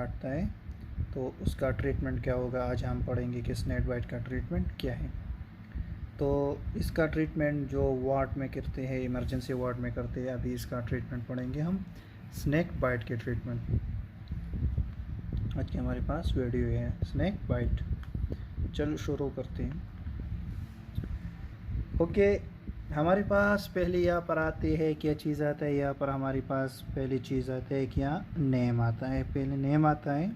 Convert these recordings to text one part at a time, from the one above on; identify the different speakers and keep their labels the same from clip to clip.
Speaker 1: काटता है तो उसका ट्रीटमेंट क्या होगा, आज हम पढ़ेंगे कि स्नेक बाइट का ट्रीटमेंट क्या है। तो इसका ट्रीटमेंट जो वार्ड में करते हैं, इमरजेंसी वार्ड में करते हैं, अभी इसका ट्रीटमेंट पढ़ेंगे हम, स्नेक बाइट के ट्रीटमेंट। आज की हमारे पास वीडियो है स्नेक बाइट। चलो शुरू करते हैं। ओके, हमारे पास पहले यहाँ पर आते हैं क्या चीज़ आता है, यहाँ पर हमारे पास पहली चीज़ आता है क्या, नेम आता है। पहले नेम आता है,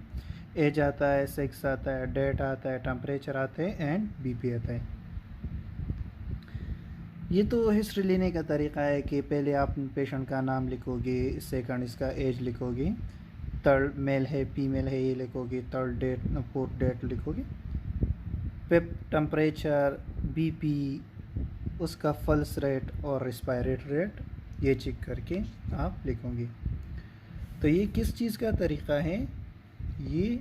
Speaker 1: एज आता है, सेक्स आता है, डेट आता है, टेम्परेचर आता है एंड बीपी आता है। ये तो हिस्ट्री लेने का तरीका है कि पहले आप पेशेंट का नाम लिखोगे, सेकंड इसका एज लिखोगे, थर्ड मेल है फीमेल है ये लिखोगे, थर्ड डेट फोर्थ डेट लिखोगे, फिर टेम्परेचर, बीपी, उसका पल्स रेट और रेस्पिरेटरी रेट ये चेक करके आप लिखोगे। तो ये किस चीज़ का तरीका है, ये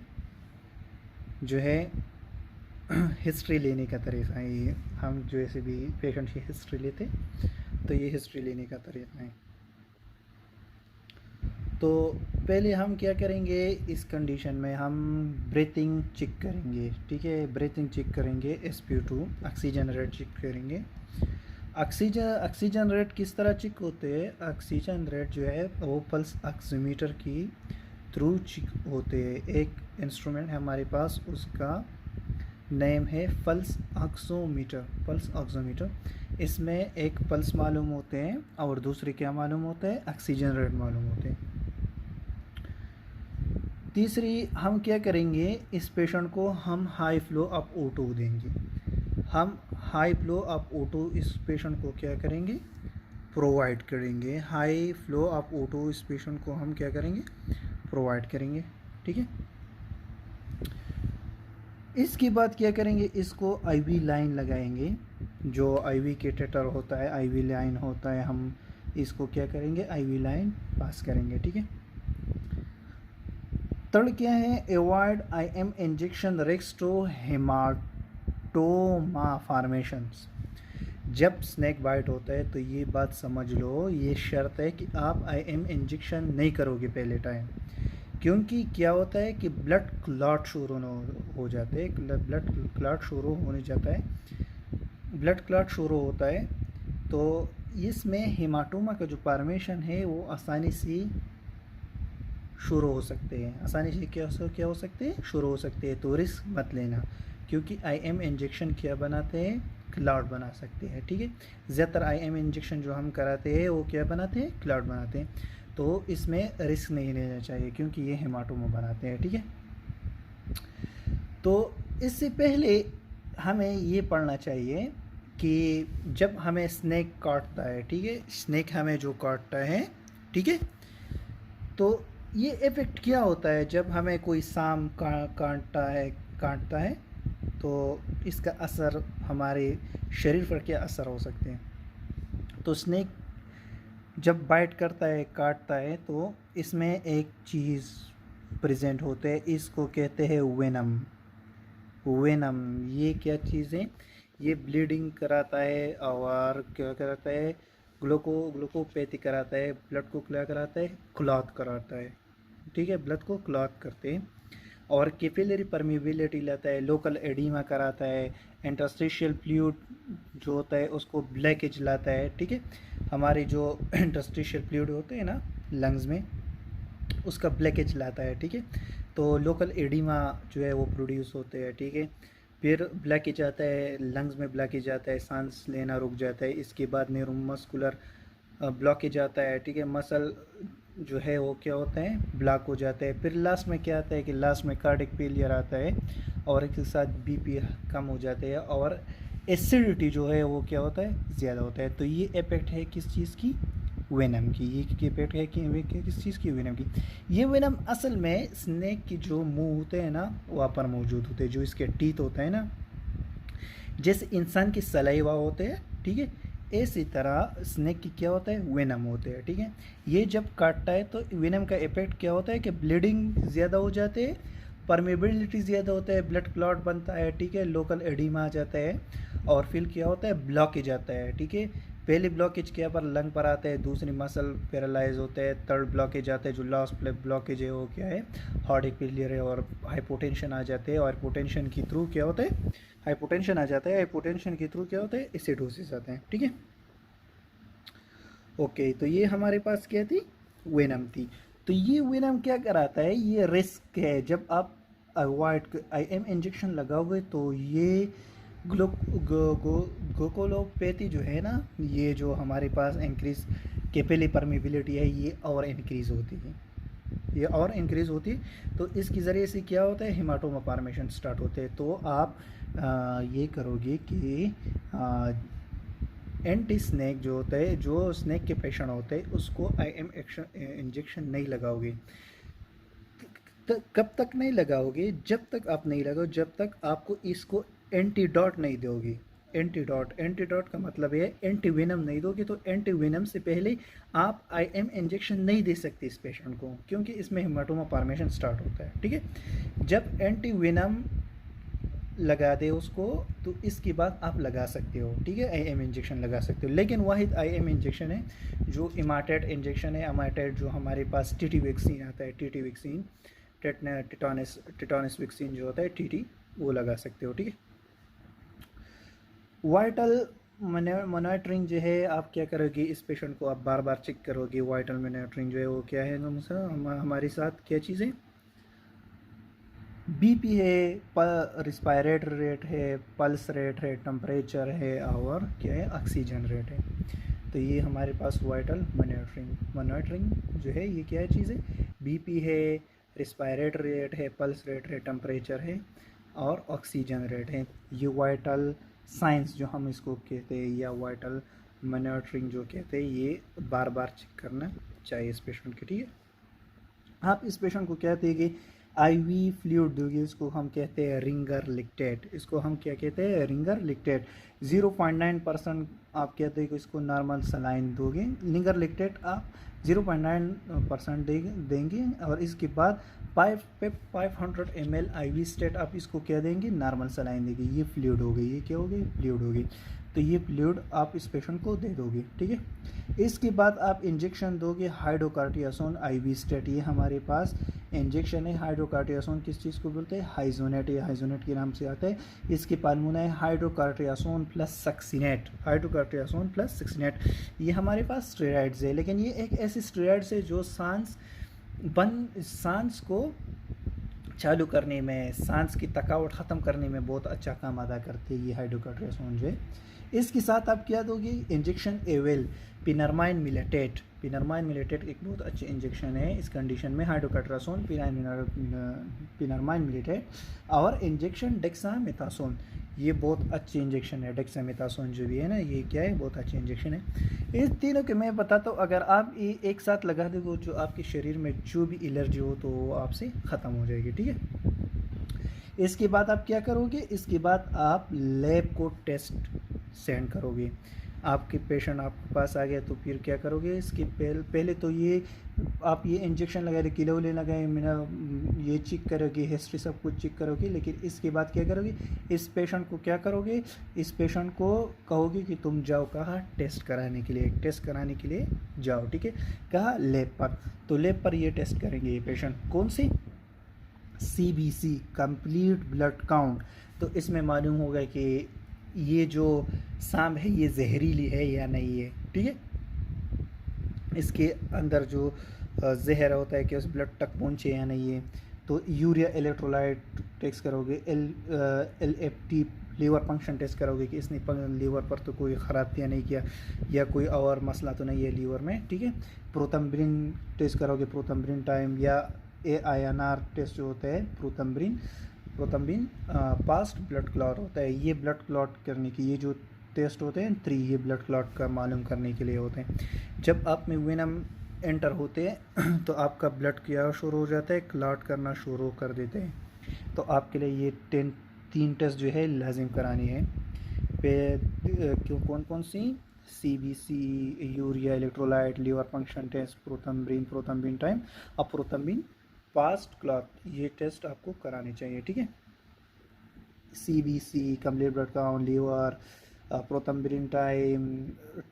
Speaker 1: जो है हिस्ट्री लेने का तरीका है। ये हम जैसे भी पेशेंट की हिस्ट्री लेते तो ये हिस्ट्री लेने का तरीका है। तो पहले हम क्या करेंगे, इस कंडीशन में हम ब्रीथिंग चेक करेंगे, ठीक है। ब्रीथिंग चेक करेंगे, SpO2 ऑक्सीजन रेट चेक करेंगे। ऑक्सीजन रेट किस तरह चेक होते हैं, ऑक्सीजन रेट जो है वो पल्स ऑक्सीमीटर की थ्रू चेक होते हैं। एक इंस्ट्रूमेंट है हमारे पास, उसका नेम है पल्स ऑक्सीमीटर। पल्स ऑक्सीमीटर, इसमें एक पल्स मालूम होते हैं और दूसरे क्या मालूम होते हैं, ऑक्सीजन रेट मालूम होते हैं। तीसरी हम क्या करेंगे, इस पेशेंट को हम हाई फ्लो ऑफ O2 देंगे। हम हाई फ्लो ऑफ O2 इस पेशेंट को क्या करेंगे, प्रोवाइड करेंगे। हाई फ्लो ऑफ O2 इस पेशेंट को हम क्या करेंगे, प्रोवाइड करेंगे, ठीक है। इसके बाद क्या करेंगे, इसको IV लाइन लगाएंगे। जो IV कैटेटर होता है, IV लाइन होता है, हम इसको क्या करेंगे, IV लाइन पास करेंगे, ठीक है। थर्ड क्या है, avoid IM injection risk to hematoma formations. जब स्नेक बाइट होता है तो ये बात समझ लो, ये शर्त है कि आप IM इंजेक्शन नहीं करोगे पहले टाइम, क्योंकि क्या होता है कि ब्लड क्लॉट शुरू हो जाते हैं, ब्लड क्लॉट शुरू होने जाता है, ब्लड क्लॉट शुरू होता है तो इसमें हेमाटोमा का जो फॉर्मेशन है वो आसानी से शुरू हो सकते हैं, आसानी से क्या हो सकते हैं, शुरू हो सकते हैं। तो रिस्क मत लेना, क्योंकि IM इंजेक्शन क्या बनाते हैं, क्लॉट बना सकते हैं, ठीक है। ज़्यादातर IM इंजेक्शन जो हम कराते हैं वो क्या बनाते हैं, क्लॉट बनाते हैं। तो इसमें रिस्क नहीं लेना चाहिए क्योंकि ये हेमाटोमा बनाते हैं, ठीक है। तो इससे पहले हमें ये पढ़ना चाहिए कि जब हमें स्नेक काटता है, ठीक है, स्नेक हमें जो काटता है, ठीक है, तो ये इफ़ेक्ट क्या होता है जब हमें कोई सांप काटता है तो इसका असर हमारे शरीर पर क्या असर हो सकते हैं। तो स्नेक जब बाइट करता है, काटता है, तो इसमें एक चीज़ प्रेजेंट होते है, इसको कहते हैं वेनम। वेनम ये क्या चीज़ है, ये ब्लीडिंग कराता है और क्या कराता है, ग्लूकोपैथी कराता है, ब्लड को क्या कराता है, क्लॉट कराता है, ठीक है, ब्लड को क्लॉट करते हैं। और कैपिलरी परमिबिलिटी लाता है, लोकल एडिमा कराता है, इंटरस्टिशियल फ्लूइड जो होता है उसको ब्लैकेज लाता है, ठीक है। हमारे जो इंटरस्टिशियल फ्लूइड होते हैं ना लंग्स में, उसका ब्लैकेज लाता है, ठीक है। तो लोकल एडिमा जो है वो प्रोड्यूस होते हैं, ठीक है। फिर ब्लैकेज आता है, लंग्स में ब्लैकेज आता है, सांस लेना रुक जाता है। इसके बाद न्यूरोमस्कुलर ब्लॉकेज आता है, ठीक है, मसल जो है वो क्या होता है, ब्लॉक हो जाता है। फिर लास्ट में क्या आता है कि लास्ट में कार्डिक फेलियर आता है और इसके साथ बीपी कम हो जाते हैं और एसिडिटी जो है वो क्या होता है, ज़्यादा होता है। तो ये इफेक्ट है किस चीज़ की, वेनम की। ये इफेक्ट है कि किस चीज़ की, वेनम की। ये वेनम असल में स्नेक की जो मुंह होते हैं ना वहाँ पर मौजूद होते हैं, जो इसके टीथ होते हैं ना, जैसे इंसान की सलाइवा होते हैं, ठीक है, इसी तरह स्नेक की क्या होता है, वेनम होते हैं, ठीक है। ये जब काटता है तो वेनम का इफेक्ट क्या होता है कि ब्लीडिंग ज़्यादा हो जाते हैं, परमेबिलिटी ज़्यादा होता है, ब्लड क्लॉट बनता है, ठीक है, लोकल एडिमा आ जाता है और फिर क्या होता है, ब्लॉकेज आता है, ठीक है। पहली ब्लॉकेज क्या पर लंग पर आता है, दूसरी मसल पैरालाइज होता है, थर्ड ब्लॉकेज आता है जो लास्ट ब्लॉकेज है वो क्या है, हार्ट फेलियर है और हाइपोटेंशन आ जाते हैं। और हाइपोटेंशन के थ्रू क्या होता है, हाइपोटेंशन आ जाता है, हाइपोटेंशन के थ्रू क्या होता है, एसिडोसिस आते हैं। ठीक है, ओके। तो ये हमारे पास क्या थी, वेनम थी। तो ये वेनम क्या कराता है, ये रिस्क है। जब आप अवॉइड आईएम इंजेक्शन लगाओगे तो ये ग्लूकोलोपैथी जो है ना, ये जो हमारे पास इंक्रीज कैपिलरी परमिबिलिटी है ये और इंक्रीज होती है, ये और इंक्रीज होती है। तो इसके ज़रिए से क्या होता है, हेमाटोमा फॉर्मेशन स्टार्ट होते हैं। तो आप ये करोगे कि एंटी स्नेक जो होता है, जो स्नेक के पेशेंट होते हैं उसको आईएम इंजेक्शन नहीं लगाओगे। कब तक नहीं लगाओगे, जब तक आप नहीं लगाओ, जब तक आपको इसको एंटीडॉट नहीं दोगे। एंटीडॉट का मतलब है एंटीवेनम नहीं दोगे। तो एंटीवेनम से पहले आप आईएम इंजेक्शन नहीं दे सकते इस पेशेंट को, क्योंकि इसमें हेमाटोमा फॉर्मेशन स्टार्ट होता है। ठीक है, जब एंटीवेनम लगा दे उसको तो इसके बाद आप लगा सकते हो। ठीक है, आईएम इंजेक्शन लगा सकते हो। लेकिन वाहिद आईएम इंजेक्शन है जो इमाटेड इंजेक्शन है, इमाटेड जो हमारे पास टीटी वैक्सीन आता है, टीटी वैक्सीन, टिटानस वैक्सीन जो होता है टीटी, वो लगा सकते हो। ठीक है, वाइटल मॉनिटरिंग जो है आप क्या करोगे, इस पेशेंट को आप बार बार चेक करोगे। वाइटल मॉनिटरिंग जो है वो क्या है, हमारे साथ क्या चीज़ें, बीपी है, रिस्पायरेटरी रेट है, पल्स रेट है, टेम्परेचर है और क्या है, ऑक्सीजन रेट है। तो ये हमारे पास वाइटल मॉनिटरिंग जो है ये क्या है चीज़ है, बीपी है, रिस्पायरेटरी रेट है, पल्स रेट है, टेम्परेचर है और ऑक्सीजन रेट है। ये वाइटल साइंस जो हम इसको कहते हैं या वाइटल मॉनिटरिंग जो कहते हैं, ये बार बार चेक करना चाहिए इस पेशेंट के। ठीक है, आप इस पेशेंट को कहते हैं कि आईवी फ्लूइड दोगे, इसको हम कहते हैं रिंगर लिक्टेट। इसको हम क्या कहते हैं, रिंगर लिक्टेट। 0.9% आप कहते हैं कि इसको नॉर्मल सलाइन दोगे, रिंगर लिक्टेट आप 0.9% देंगे और इसके बाद 500 ml आईवी स्टेट आप इसको क्या देंगे, नॉर्मल सलाइन देंगे। ये फ्लूइड हो गई, ये क्या हो गई, फ्लूइड हो गई। तो ये फ्लूइड आप इस पेशेंट को दे दोगे। ठीक है, इसके बाद आप इंजेक्शन दोगे हाइड्रोकार्टियासोन आईवी स्टेट। ये हमारे पास इंजेक्शन है हाइड्रोकार्टियासोन, किस चीज़ को बोलते हैं, हाइजोनेट। ये हाइजोनेट के नाम से आता है। इसके पालमुना है हाइड्रोकार्टियासोन प्लस सक्सिनेट, हाइड्रोकार्टियासोन प्लस सक्सिनेट। ये हमारे पास स्टेरॉइड्स है, लेकिन ये एक ऐसी स्टेरॉइड्स है जो सांस को चालू करने में, सांस की थकावट ख़त्म करने में बहुत अच्छा काम अदा करती है ये हाइड्रोकार्टियासोन जो है। इसके साथ आप क्या दोगे, इंजेक्शन एवेल पिनरमाइन मिलेटेट। पिनरमाइन मिलेटेट एक बहुत अच्छी इंजेक्शन है इस कंडीशन में, हाइड्रोकार्टियासोन पिनरमाइन मिलेटेट। और इंजेक्शन डेक्सामेथासोन, ये बहुत अच्छी इंजेक्शन है। डेक्सामेथासोन जो भी है ना, ये क्या है, बहुत अच्छी इंजेक्शन है। इस तीनों के मैं बताता हूँ, अगर आप ये एक साथ लगा दोगे जो आपके शरीर में जो भी एलर्जी हो तो वो आपसे ख़त्म हो जाएगी। ठीक है, इसके बाद आप क्या करोगे, इसके बाद आप लैब को टेस्ट सेंड करोगे। आपके पेशेंट आपके पास आ गया तो फिर क्या करोगे, इसके पहले तो ये आप ये इंजेक्शन लगाए, किलो ले लगाए, मैंने ये चेक करोगे, हिस्ट्री सब कुछ चेक करोगे। लेकिन इसके बाद क्या करोगे, इस पेशेंट को क्या करोगे, इस पेशेंट को कहोगे कि तुम जाओ कहाँ, टेस्ट कराने के लिए, टेस्ट कराने के लिए जाओ। ठीक है, कहाँ, लैब पर। तो लैब पर ये टेस्ट करेंगे ये पेशेंट, कौन सी, CBC कंप्लीट ब्लड काउंट। तो इसमें मालूम होगा कि ये जो सांप है ये जहरीली है या नहीं है। ठीक है, इसके अंदर जो जहर होता है कि उस ब्लड तक पहुँचे या नहीं है। तो यूरिया इलेक्ट्रोलाइट टेस्ट करोगे, LFT लीवर फंक्शन टेस्ट करोगे कि इसने लीवर पर तो कोई ख़राबियाँ नहीं किया या कोई और मसला तो नहीं है लीवर में। ठीक है, प्रोथम्ब्रिन टेस्ट करोगे, प्रोथम्ब्रिन टाइम, या AINR टेस्ट जो होता है, प्रोथम्बिन पास्ट ब्लड क्लॉट होता है। ये ब्लड क्लॉट करने की ये जो टेस्ट होते हैं 3, ये ब्लड क्लॉट का मालूम करने के लिए होते हैं। जब आप में वेनम एंटर होते हैं तो आपका ब्लड क्या शुरू हो जाता है, क्लॉट करना शुरू कर देते हैं। तो आपके लिए ये 3 टेस्ट जो है लाजिम करानी है। क्यों, कौन कौन सी, CBC, urea electrolyte, liver function test, prothrombin time और प्रोथम्बिन पास्ट क्लॉट, ये टेस्ट आपको कराने चाहिए। ठीक है, CBC complete blood count, liver prothrombin time,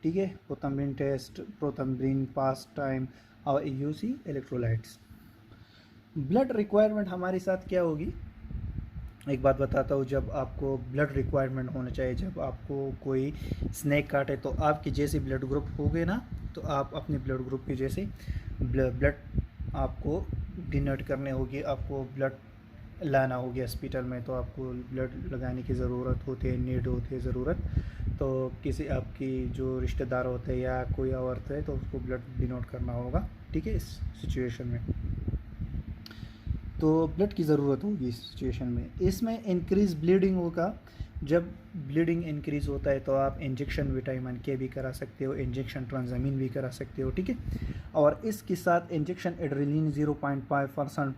Speaker 1: ठीक है, prothrombin test, prothrombin pass time और यूसी इलेक्ट्रोलाइट्स। ब्लड रिक्वायरमेंट हमारे साथ क्या होगी, एक बात बताता हूँ। जब आपको ब्लड रिक्वायरमेंट होना चाहिए, जब आपको कोई स्नेक काटे तो आपकी जैसे ब्लड ग्रुप होगे ना, तो आप अपने ब्लड ग्रुप के जैसे ब्लड आपको डोनेट करने होगी, आपको ब्लड लाना होगी हॉस्पिटल में, तो आपको ब्लड लगाने की ज़रूरत होती है, नीड होती है, ज़रूरत। तो किसी आपकी जो रिश्तेदार होते हैं या कोई औरत है तो उसको ब्लड डोनेट करना होगा, ठीक है, इस सिचुएशन में। तो ब्लड की ज़रूरत होगी इस सिचुएशन में। इसमें इंक्रीज ब्लीडिंग होगा। जब ब्लीडिंग इंक्रीज होता है तो आप इंजेक्शन विटामिन के भी करा सकते हो, इंजेक्शन ट्रांजामिन भी करा सकते हो, ठीक है। और इसके साथ इंजेक्शन एड्रेनलिन 0.5%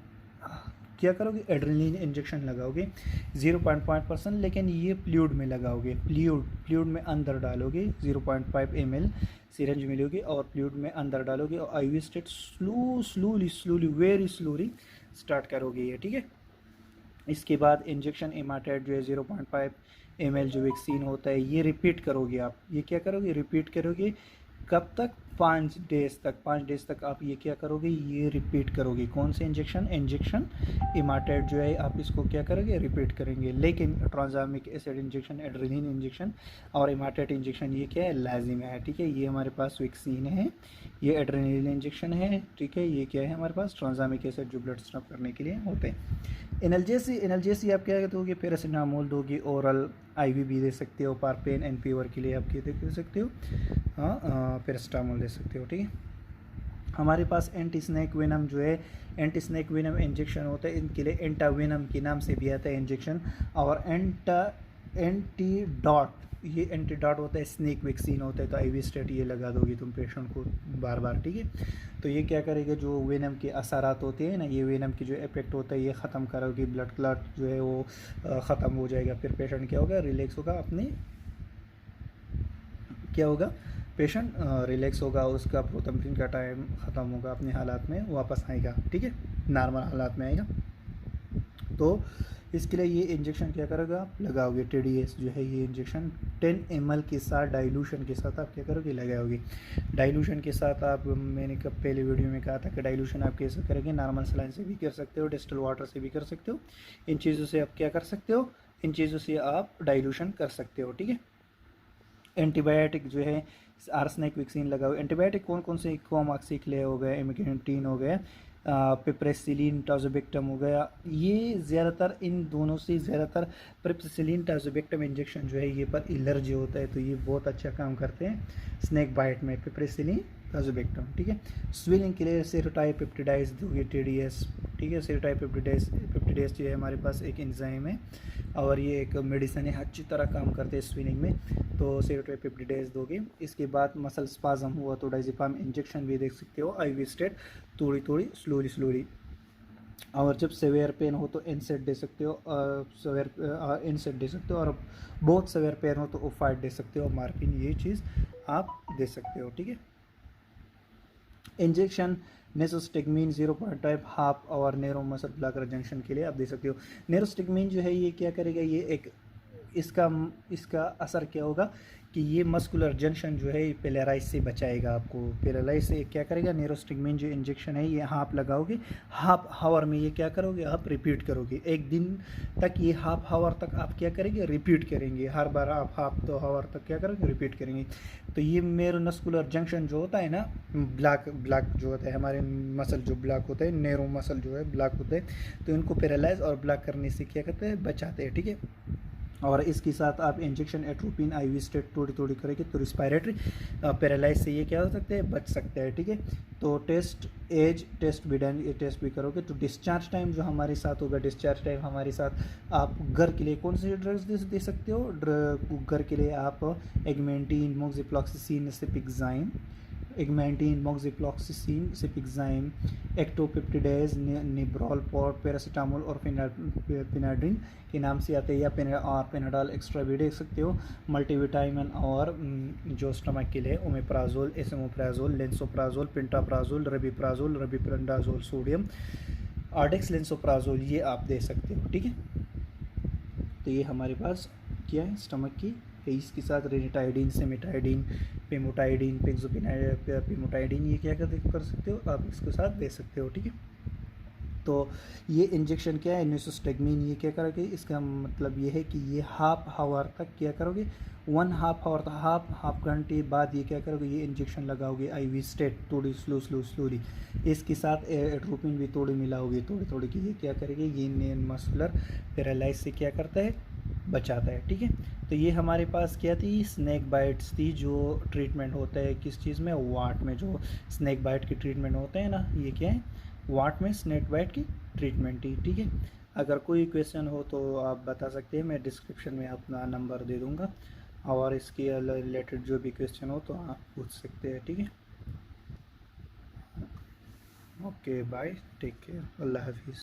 Speaker 1: क्या करोगे, एड्रेनलिन इंजेक्शन लगाओगे 0.5%, लेकिन ये फ्लूइड में लगाओगे, फ्लूइड में अंदर डालोगे, 0.5 ml सिरंज मिलोगी और फ्लूइड में अंदर डालोगे और IV state slowly very slowly start करोगे ये, ठीक है। इसके बाद इंजेक्शन इमाटेड जो है 0.5 ml जो वैक्सीन होता है ये रिपीट करोगे आप। ये क्या करोगे, रिपीट करोगे। कब तक, 5 डेज तक। 5 डेज तक आप ये क्या करोगे, ये रिपीट करोगे। कौन से इंजेक्शन इमाटेड जो है आप इसको क्या करोगे, रिपीट करेंगे। लेकिन ट्रांजामिक एसिड इंजेक्शन, एड्रेनलिन इंजेक्शन और इमाटेड इंजेक्शन ये क्या है, लाजिम है, ठीक है। ये हमारे पास वैक्सीन है, ये एड्रेनलिन इंजेक्शन है, ठीक है। ये क्या है हमारे पास, ट्रांजामिक एसिड जो ब्लड स्टॉप करने के लिए होते हैं। एनाल्जेसी आप क्या दोगे, पैरासिटामोल दोगे, ओरल आईवी भी दे सकते हो, पार पेन एंड फीवर के लिए आप क्या दे सकते हो, हाँ पैरासिटामोल दे सकते हो, ठीक है। हमारे पास एंटी स्नेक वेनम जो है, एंटी स्नेक वेनम इंजेक्शन होता है, इनके लिए एंटावेनम के नाम से भी आता है इंजेक्शन। और एंटीडॉट, ये एंटीडॉट होता है, स्नेक वैक्सीन होता है, तो आईवी स्टेट ये लगा दोगे तुम पेशेंट को बार बार, ठीक है। तो ये क्या करेगा, जो वेनम के असरात होते हैं ना, ये वेनम की जो इफेक्ट होता है ये ख़त्म करोगे, ब्लड क्लॉट जो है वो ख़त्म हो जाएगा। फिर पेशेंट क्या होगा, रिलैक्स होगा, अपने क्या होगा, पेशेंट रिलैक्स होगा, उसका प्रोथम्बिन का टाइम ख़त्म होगा, अपने हालात में वापस आएगा, ठीक है, नॉर्मल हालात में आएगा। तो इसके लिए ये इंजेक्शन क्या करोगे, आप लगाओगे। TDS जो है ये इंजेक्शन 10 ml के साथ डाइल्यूशन के साथ आप क्या करोगे, लगाओगे। डाइल्यूशन के साथ आप, मैंने कब पहले वीडियो में कहा था कि डाइल्यूशन आप कैसे करेंगे, नॉर्मल सलाइन से भी कर सकते हो, डिस्टिल वाटर से भी कर सकते हो। इन चीज़ों से आप क्या कर सकते हो, इन चीज़ों से आप डाइल्यूशन कर सकते हो, ठीक है। एंटीबायोटिक जो है, आर्सेनिक वैक्सीन लगाओ। एंटीबायोटिक कौन कौन से, कोमाक्सिक्ले हो गया, इमिग्रेंटीन हो गया, पिप्रेसिलिन टाजोबेक्टम हो गया। ये ज़्यादातर, इन दोनों से ज़्यादातर पिप्रेसिलिन टाजोबेक्टम इंजेक्शन जो है ये पर एलर्जी होता है, तो ये बहुत अच्छा काम करते हैं स्नेक बाइट में, पिप्रेसिलिन टाजोबेक्टम, ठीक है। स्विलिंग के लिए सेरोटाइपेप्टिडाइज दोगे, TDS, ठीक है। सेरोटाइपेप्टिडाइज जो है हमारे पास एक एंजाइम है और ये एक मेडिसिन है, अच्छी तरह काम करते हैं स्विलिंग में, तो सेरोटाइपेप्टिडाइज दोगे। इसके बाद मसल स्पाज्म हुआ तो डाइज़ेपाम इंजेक्शन भी दे सकते हो, आईवी स्टेट, थोड़ी स्लोली। और जब सेवेयर पेन हो तो एनसेड दे सकते हो, एनसेड दे सकते हो, और बहुत सेवेयर पेन हो तो ओफाइड दे सकते हो, मार्पिन, ये चीज़ आप दे सकते हो, ठीक है। इंजेक्शन नेसोस्टिग्मिन 0.5 हाफ और नैरो मसल ब्लॉकर जंक्शन के लिए आप दे सकते हो। नेरोस्टिग्मिन जो है ये क्या करेगा, ये एक इसका असर क्या होगा कि ये मस्कुलर जंक्शन जो है पैरालाइज से बचाएगा आपको। पैरालाइज से क्या करेगा, नेरोस्टिग्मिन जो इंजेक्शन है ये हाफ लगाओगे, हाफ हावर में ये क्या करोगे, आप रिपीट करोगे। एक दिन तक ये हाफ हावर तक आप क्या करेंगे, रिपीट करेंगे, हर बार आप हाफ तो हावर तक क्या करोगे, रिपीट करेंगे। तो ये नैरोमस्कुलर जंक्शन जो होता है ना, ब्लॉक जो होता है, हमारे मसल जो ब्लॉक होता है, नैरो मसल जो है ब्लॉक होते हैं, तो इनको पैरालाइज और ब्लॉक करने से क्या करते हैं, बचाते हैं, ठीक है। और इसके साथ आप इंजेक्शन एट्रोपिन आईवी स्टेट थोड़ी करेंगे तो रिस्पायरेटरी पैरालाइज से ये क्या हो सकते हैं, बच सकते हैं, ठीक है। तो टेस्ट भी करोगे। तो डिस्चार्ज टाइम जो हमारे साथ होगा, डिस्चार्ज टाइम हमारे साथ आप घर के लिए कौन से ड्रग्स दे सकते हो, घर के लिए आप एगमेंटीन, मोक्सिफ्लॉक्सासिन, सिपिक्साइम, एक्टोपेप्टिडेज, निब्रोलपॉड, पैरासीटामोल और फिनाड्रिन के नाम से आते हैं, या पेनाडॉल एक्स्ट्रा भी दे सकते हो। मल्टीविटामिन और जो स्टमक के लिए omeprazole, एसोमोप्राजोल, lansoprazole, pantoprazole, रबिप्राजोल, sodium आर्डेक्स lansoprazole, ये आप दे सकते हो, ठीक है। तो ये हमारे पास क्या है, स्टमक की इसके साथ रेनिटाइडिन, सेमेटाइडिन, पेमोटाइडिन, पेमोटाइडिन ये क्या कर सकते हो आप इसके साथ दे सकते हो, ठीक है। तो ये इंजेक्शन क्या है, निसोस्टेगमिन, ये क्या करोगे, इसका मतलब ये है कि ये हाफ आवर तक क्या करोगे, 1/2 आवर तक, हाफ घंटे बाद ये क्या करोगे, ये इंजेक्शन लगाओगे IV स्टेट, थोड़ी स्लोली। इसके साथ एट्रोपिन भी थोड़ी मिलाओगे, थोड़ी कि ये क्या करेगी, ये न्यूरो मस्कुलर पैरालाइज से क्या करता है, बचाता है, ठीक है। तो ये हमारे पास क्या थी, स्नैक बाइट्स थी, जो ट्रीटमेंट होता है किस चीज़ में, वाट में, जो स्नैक बाइट की ट्रीटमेंट होते हैं ना, ये क्या है, वाट में स्नैक बाइट की ट्रीटमेंट थी, ठीक है। अगर कोई क्वेश्चन हो तो आप बता सकते हैं, मैं डिस्क्रिप्शन में अपना नंबर दे दूँगा, और इसके रिलेटेड जो भी क्वेश्चन हो तो आप पूछ सकते हैं, ठीक है। ओके बाय, टेक केयर, अल्लाह हाफिज़।